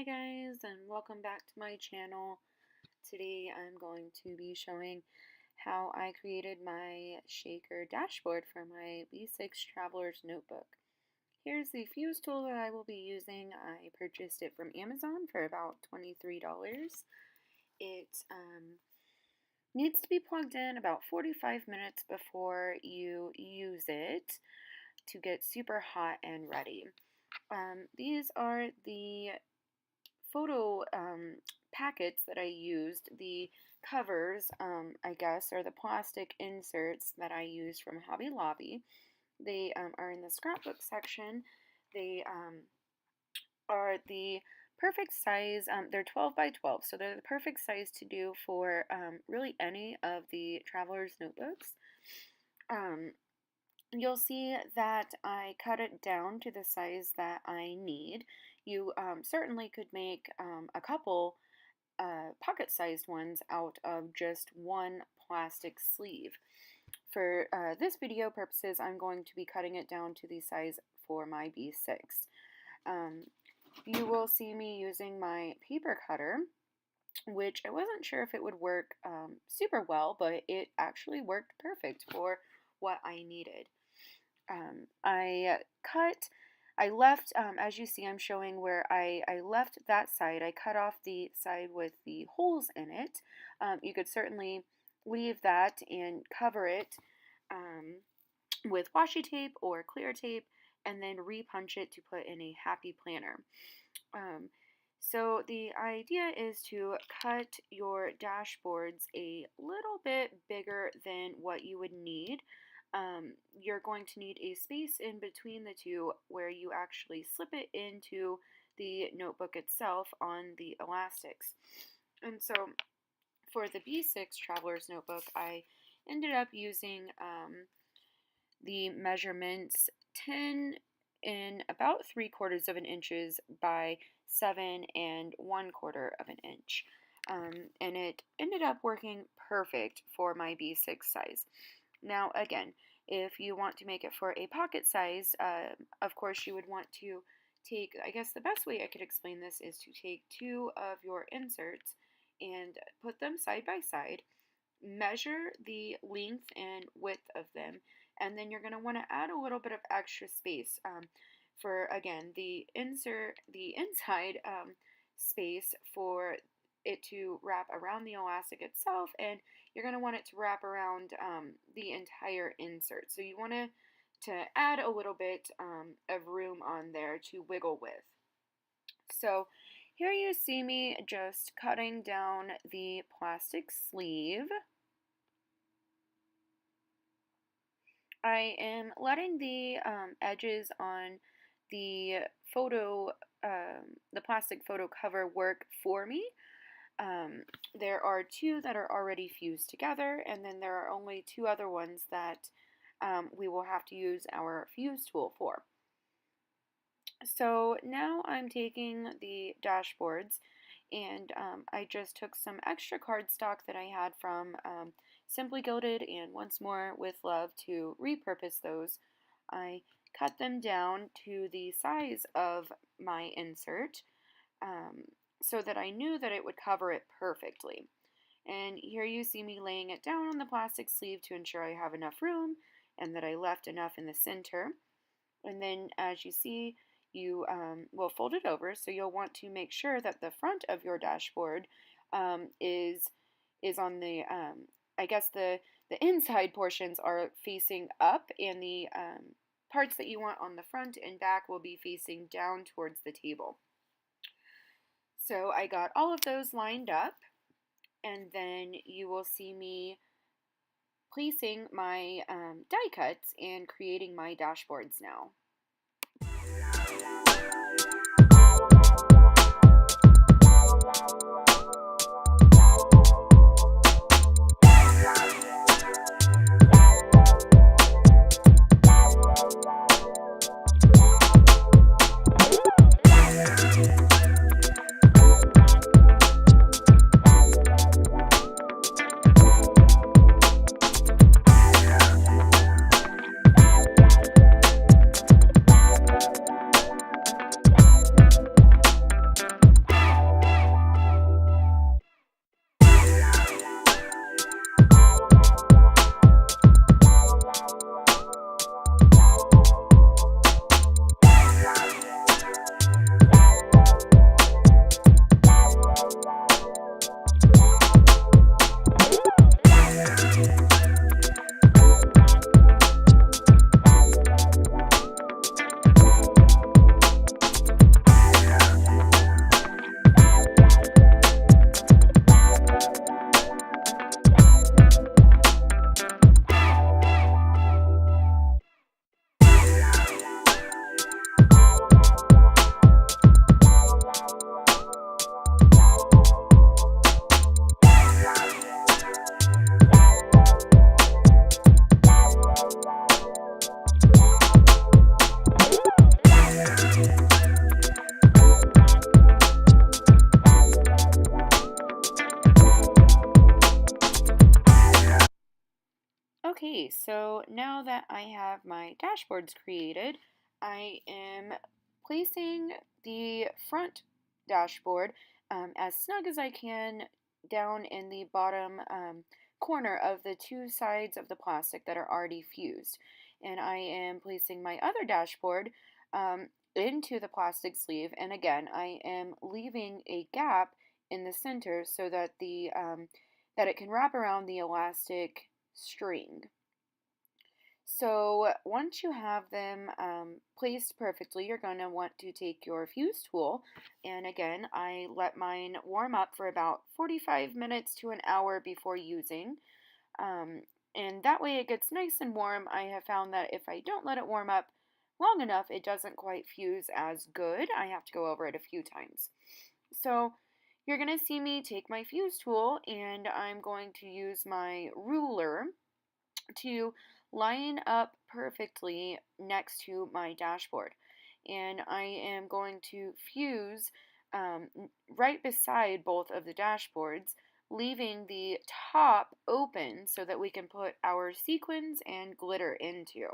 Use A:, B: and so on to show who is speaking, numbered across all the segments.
A: Hi guys, and welcome back to my channel. Today I'm going to be showing how I created my shaker dashboard for my B6 Traveler's Notebook. Here's the fuse tool that I will be using. I purchased it from Amazon for about $23. It needs to be plugged in about 45 minutes before you use it to get super hot and ready. These are the photo packets that I used. The covers, I guess, are the plastic inserts that I used from Hobby Lobby. They are in the scrapbook section. They are the perfect size. They're 12 by 12, so they're the perfect size to do for really any of the Traveler's Notebooks. You'll see that I cut it down to the size that I need. You certainly could make a couple pocket-sized ones out of just one plastic sleeve. For this video purposes, I'm going to be cutting it down to the size for my B6. You will see me using my paper cutter, which I wasn't sure if it would work super well, but it actually worked perfect for what I needed. I left, as you see, I'm showing where I left that side. I cut off the side with the holes in it. You could certainly leave that and cover it with washi tape or clear tape and then repunch it to put in a happy planner. So the idea is to cut your dashboards a little bit bigger than what you would need. You're going to need a space in between the two where you actually slip it into the notebook itself on the elastics. And so for the B6 Traveler's Notebook, I ended up using the measurements 10 and about 3/4 of an inches by 7 1/4 of an inch. And it ended up working perfect for my B6 size. Now, again, if you want to make it for a pocket size, of course you would want to take, I guess the best way I could explain this is to take two of your inserts and put them side by side, measure the length and width of them, and then you're going to want to add a little bit of extra space for, again, the inside space for it to wrap around the elastic itself, and you're going to want it to wrap around the entire insert. So you want to add a little bit of room on there to wiggle with. So here you see me just cutting down the plastic sleeve. I am letting the edges on the plastic photo cover work for me. There are two that are already fused together, and then there are only two other ones that we will have to use our fuse tool for. So now I'm taking the dashboards, and I just took some extra cardstock that I had from Simply Gilded and Once More with Love to repurpose those. I cut them down to the size of my insert, so that I knew that it would cover it perfectly. And here you see me laying it down on the plastic sleeve to ensure I have enough room and that I left enough in the center. And then, as you see, you will fold it over, so you'll want to make sure that the front of your dashboard is on the, I guess the inside portions are facing up, and the parts that you want on the front and back will be facing down towards the table. So I got all of those lined up, and then you will see me placing my die cuts and creating my dashboards now. so now that I have my dashboards created, I am placing the front dashboard as snug as I can down in the bottom corner of the two sides of the plastic that are already fused. And I am placing my other dashboard into the plastic sleeve, and again I am leaving a gap in the center so that that it can wrap around the elastic string. So once you have them placed perfectly, you're going to want to take your fuse tool, and again I let mine warm up for about 45 minutes to an hour before using, and that way it gets nice and warm. I have found that if I don't let it warm up long enough, it doesn't quite fuse as good. I have to go over it a few times. So you're going to see me take my fuse tool, and I'm going to use my ruler to line up perfectly next to my dashboard. And I am going to fuse right beside both of the dashboards, leaving the top open so that we can put our sequins and glitter into.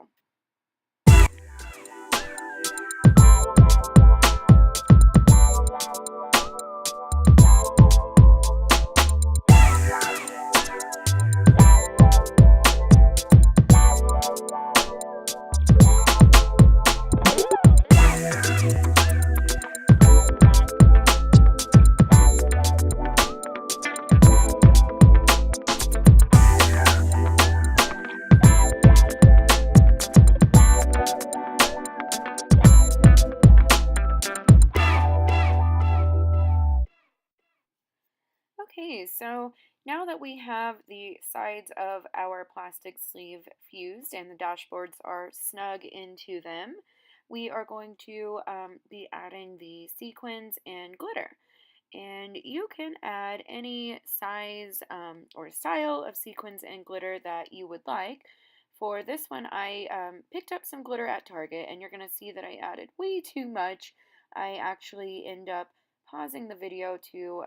A: Okay, so now that we have the sides of our plastic sleeve fused and the dashboards are snug into them, we are going to be adding the sequins and glitter. And you can add any size or style of sequins and glitter that you would like. For this one, I picked up some glitter at Target, and you're going to see that I added way too much. I actually end up pausing the video to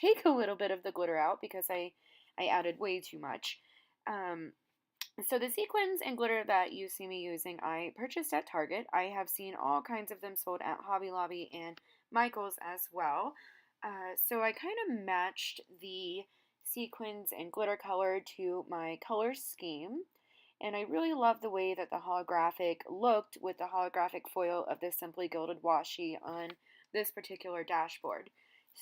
A: take a little bit of the glitter out because I added way too much. So the sequins and glitter that you see me using, I purchased at Target. I have seen all kinds of them sold at Hobby Lobby and Michael's as well. So I kind of matched the sequins and glitter color to my color scheme. And I really love the way that the holographic looked with the holographic foil of the Simply Gilded washi on this particular dashboard.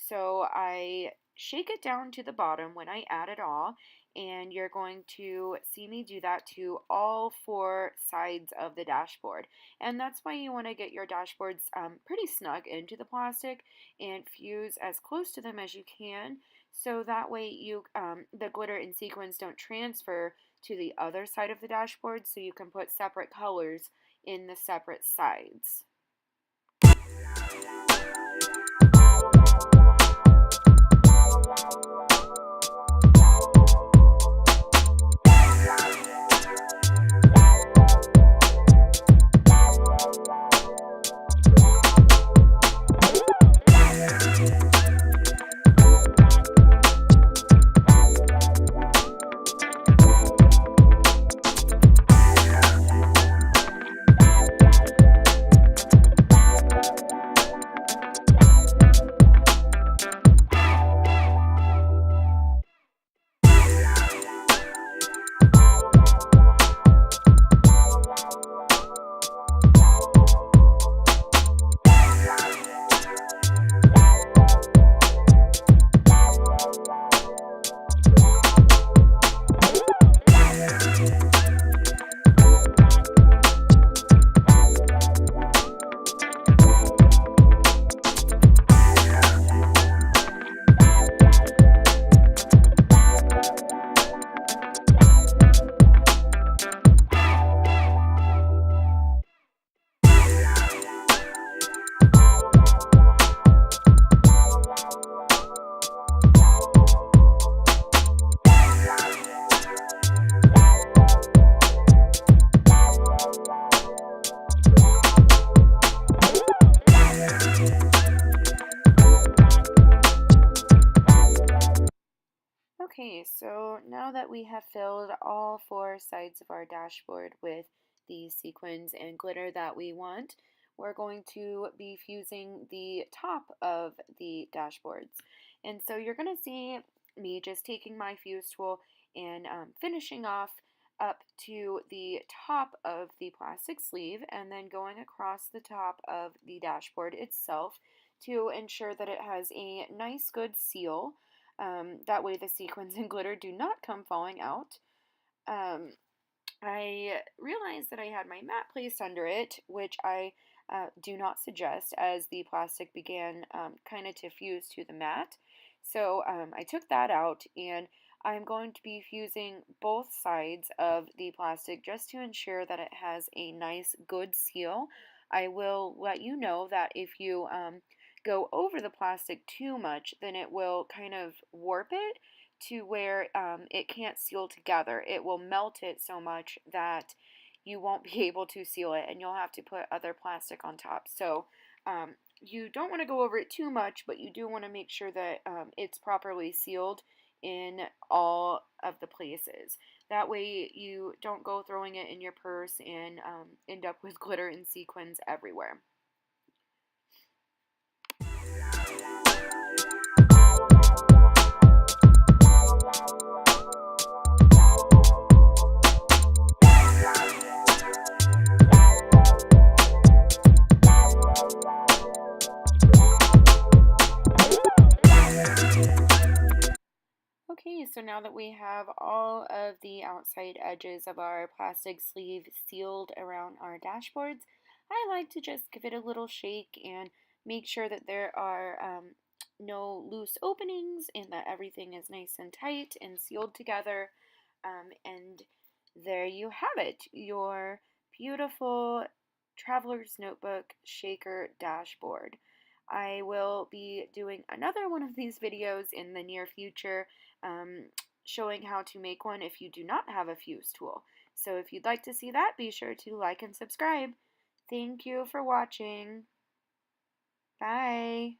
A: So I shake it down to the bottom when I add it all, and you're going to see me do that to all four sides of the dashboard. And that's why you want to get your dashboards pretty snug into the plastic and fuse as close to them as you can, so that way the glitter and sequins don't transfer to the other side of the dashboard, so you can put separate colors in the separate sides. Okay, so now that we have filled all four sides of our dashboard with the sequins and glitter that we want, we're going to be fusing the top of the dashboards. And so you're going to see me just taking my fuse tool and finishing off up to the top of the plastic sleeve and then going across the top of the dashboard itself to ensure that it has a nice good seal. That way the sequins and glitter do not come falling out. I realized that I had my mat placed under it, which I do not suggest as the plastic began kind of to fuse to the mat. So I took that out and I'm going to be fusing both sides of the plastic just to ensure that it has a nice good seal. I will let you know that if you go over the plastic too much, then it will kind of warp it to where it can't seal together. It will melt it so much that you won't be able to seal it and you'll have to put other plastic on top. So you don't want to go over it too much, but you do want to make sure that it's properly sealed in all of the places. That way you don't go throwing it in your purse and end up with glitter and sequins everywhere. Okay, so now that we have all of the outside edges of our plastic sleeve sealed around our dashboards, I like to just give it a little shake and make sure that there are no loose openings and that everything is nice and tight and sealed together. And there you have it, your beautiful Traveler's Notebook Shaker dashboard. I will be doing another one of these videos in the near future showing how to make one if you do not have a fuse tool. So if you'd like to see that, be sure to like and subscribe. Thank you for watching. Bye.